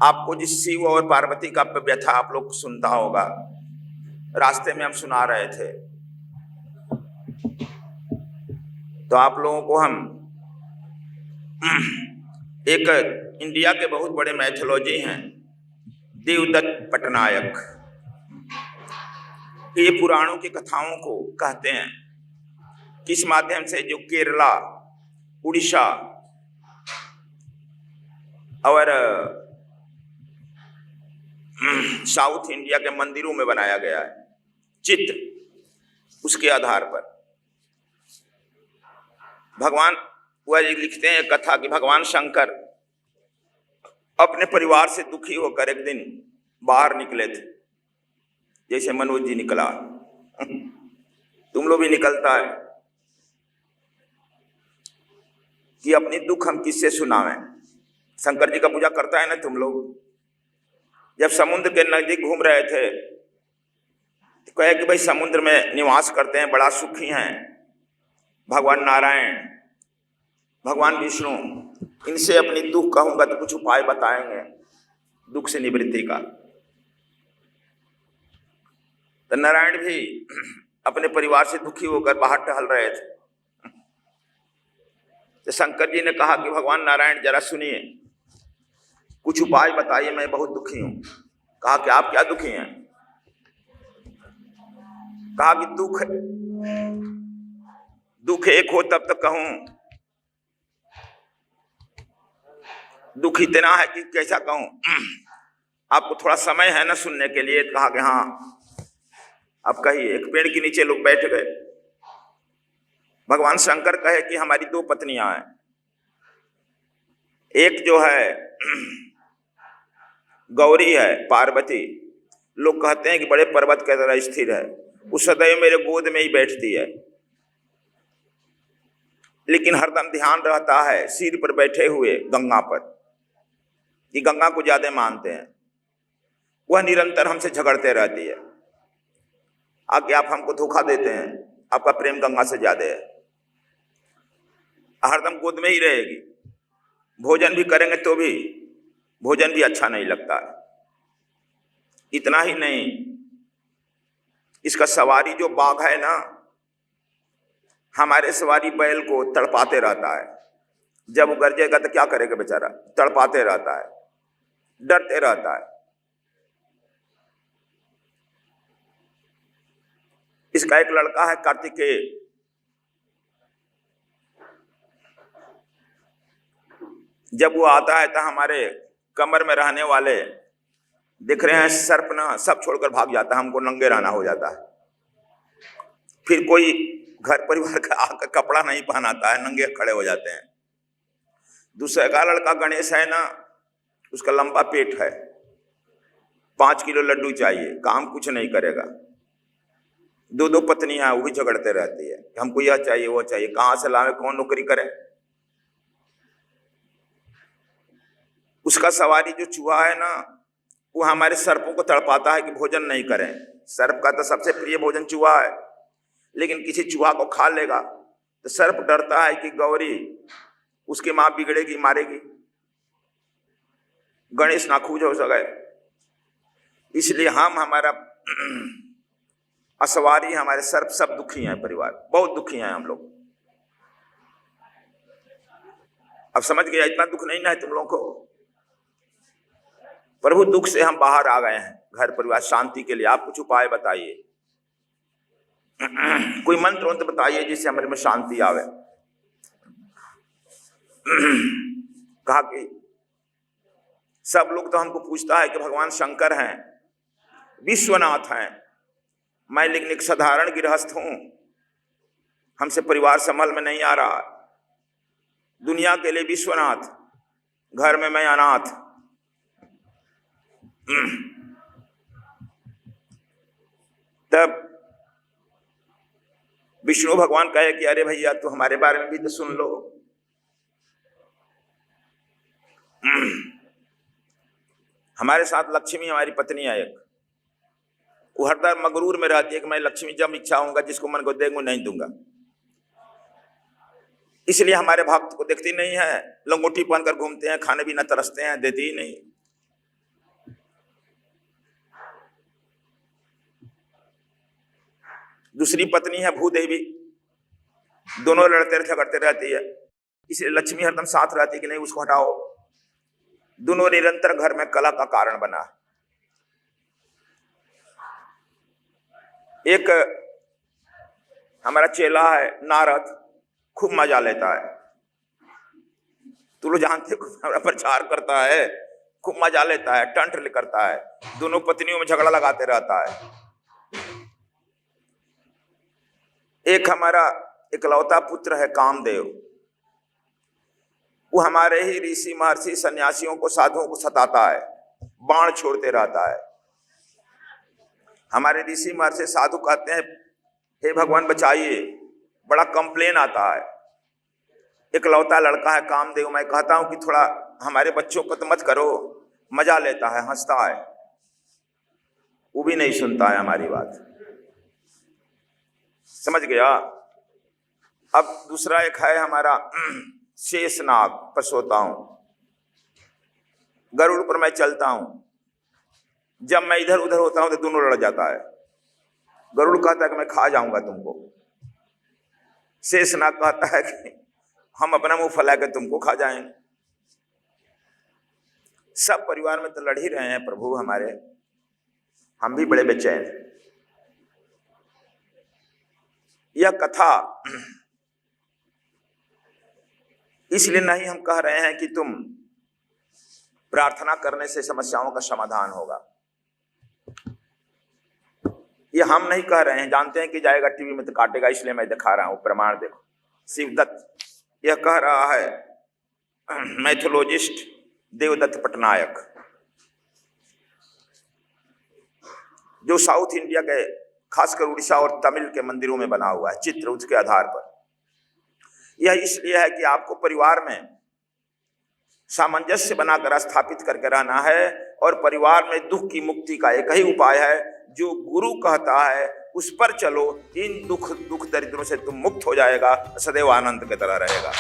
आपको जिस शिव और पार्वती का व्यथा आप लोग सुनता होगा, रास्ते में हम सुना रहे थे, तो आप लोगों को हम एक इंडिया के बहुत बड़े मैथोलॉजी हैं देवदत्त पटनायक, ये पुराणों की कथाओं को कहते हैं किस माध्यम से, जो केरला, उड़ीसा और साउथ इंडिया के मंदिरों में बनाया गया है चित्र, उसके आधार पर भगवान वह लिखते हैं कथा कि भगवान शंकर अपने परिवार से दुखी होकर एक दिन बाहर निकले थे, जैसे मनोज जी निकला तुम लोग भी निकलता है कि अपनी दुख हम किससे सुनावें। शंकर जी का पूजा करता है ना तुम लोग। जब समुद्र के नजदीक घूम रहे थे तो कहे कि भाई समुद्र में निवास करते हैं, बड़ा सुखी हैं भगवान नारायण, भगवान विष्णु, इनसे अपनी दुख कहूंगा तो कुछ उपाय बताएंगे दुख से निवृत्ति का। तो नारायण भी अपने परिवार से दुखी होकर बाहर टहल रहे थे। तो शंकर जी ने कहा कि भगवान नारायण जरा सुनिए, कुछ उपाय बताइए, मैं बहुत दुखी हूं। कहा कि आप क्या दुखी हैं? कहा कि दुख एक हो तब तक कहूं, दुख इतना है कि कैसा कहूं, आपको थोड़ा समय है ना सुनने के लिए? कहा कि हाँ आप कहिए। एक पेड़ के नीचे लोग बैठ गए। भगवान शंकर कहे कि हमारी दो पत्नियां हैं, एक जो है गौरी है, पार्वती, लोग कहते हैं कि बड़े पर्वत की तरह स्थिर है, वो सदैव मेरे गोद में ही बैठती है, लेकिन हरदम ध्यान रहता है सिर पर बैठे हुए गंगा पर, कि गंगा को ज्यादा मानते हैं। वह निरंतर हमसे झगड़ते रहती है, आगे आप हमको धोखा देते हैं, आपका प्रेम गंगा से ज्यादा है, हरदम गोद में ही रहेगी, भोजन भी करेंगे तो भी भोजन भी अच्छा नहीं लगता। इतना ही नहीं, इसका सवारी जो बाघ है ना, हमारे सवारी बैल को तड़पाते रहता है, जब वो गरजेगा तो क्या करेगा बेचारा, तड़पाते रहता है, डरते रहता है। इसका एक लड़का है कार्तिकेय, जब वो आता है तो हमारे कमर में रहने वाले दिख रहे हैं सर्प ना, सब छोड़कर भाग जाता है, हमको नंगे रहना हो जाता है। फिर कोई घर परिवार का आकर कपड़ा नहीं पहनाता है, नंगे खड़े हो जाते हैं। दूसरे का लड़का गणेश है ना, उसका लंबा पेट है, 5 किलो लड्डू चाहिए, काम कुछ नहीं करेगा। दो पत्नियां, वो भी झगड़ते रहती है, हमको यह चाहिए वो चाहिए, कहां से लावे, कौन नौकरी करे। उसका सवारी जो चूहा है ना, वो हमारे सर्पों को तड़पाता है कि भोजन नहीं करें। सर्प का तो सबसे प्रिय भोजन चूहा है, लेकिन किसी चूहा को खा लेगा तो सर्प डरता है कि गौरी उसकी मां बिगड़ेगी, मारेगी, गणेश नाखुश हो सके। इसलिए हमारा असवारी, हमारे सर्प सब दुखी हैं, परिवार बहुत दुखी हैं हम लोग। अब समझ गया, इतना दुख नहीं ना है तुम लोगों को। प्रभु दुख से हम बाहर आ गए हैं, घर परिवार शांति के लिए आप कुछ उपाय बताइए, कोई मंत्र वंत्र बताइए जिससे हमारे में शांति आवे। कहा कि सब लोग तो हमको पूछता है कि भगवान शंकर हैं, विश्वनाथ हैं, मैं लेकिन एक साधारण गृहस्थ हूं, हमसे परिवार संभल में नहीं आ रहा। दुनिया के लिए विश्वनाथ, घर में मैं अनाथ। तब विष्णु भगवान कहे कि अरे भैया तू हमारे बारे में भी तो सुन लो। हमारे साथ लक्ष्मी हमारी पत्नी है एक, वो हरदम मगरूर में रहती है कि मैं लक्ष्मी जब इच्छा होगा जिसको मन को देंगे नहीं दूंगा, इसलिए हमारे भक्त को देखती नहीं है, लंगोटी पहनकर घूमते हैं, खाने भी न तरसते हैं, देती ही नहीं। दूसरी पत्नी है भूदेवी, दोनों लड़ते झगड़ते रहती है, इसलिए लक्ष्मी हरदम साथ रहती कि नहीं उसको हटाओ। दोनों निरंतर घर में कलह का कारण बना। एक हमारा चेला है नारद, खूब मजा लेता है, तू लोग जानते हो, हमारा प्रचार करता है, खूब मजा लेता है, टंट करता है, दोनों पत्नियों में झगड़ा लगाते रहता है। एक हमारा इकलौता पुत्र है कामदेव, वो हमारे ही ऋषि महर्षि सन्यासियों को साधुओं को सताता है, बाण छोड़ते रहता है। हमारे ऋषि महर्षि साधु कहते हैं हे भगवान बचाइए, बड़ा कंप्लेन आता है। इकलौता लड़का है कामदेव, मैं कहता हूं कि थोड़ा हमारे बच्चों को तो मत करो, मजा लेता है, हंसता है, वो भी नहीं सुनता है हमारी बात, समझ गया। अब दूसरा एक है हमारा शेषनाग, पर सोता हूं, गरुड़ पर मैं चलता हूं, जब मैं इधर उधर होता हूं तो दोनों लड़ जाता है। गरुड़ कहता है कि मैं खा जाऊंगा तुमको, शेषनाग कहता है कि हम अपना मुंह फैला के तुमको खा जाएंगे। सब परिवार में तो लड़ ही रहे हैं प्रभु हमारे, हम भी बड़े बेचैन। यह कथा इसलिए नहीं हम कह रहे हैं कि तुम प्रार्थना करने से समस्याओं का समाधान होगा, ये हम नहीं कह रहे हैं, जानते हैं कि जाएगा टीवी में तो काटेगा, इसलिए मैं दिखा रहा हूं प्रमाण। देखो शिवदत्त यह कह रहा है, मैथोलॉजिस्ट देवदत्त पटनायक, जो साउथ इंडिया के खासकर उड़ीसा और तमिल के मंदिरों में बना हुआ है चित्र, उसके आधार पर। यह इसलिए है कि आपको परिवार में सामंजस्य बनाकर स्थापित करके रहना है, और परिवार में दुख की मुक्ति का एक ही उपाय है, जो गुरु कहता है उस पर चलो, इन दुख दरिद्रों से तुम मुक्त हो जाएगा, सदैव आनंद की तरह रहेगा।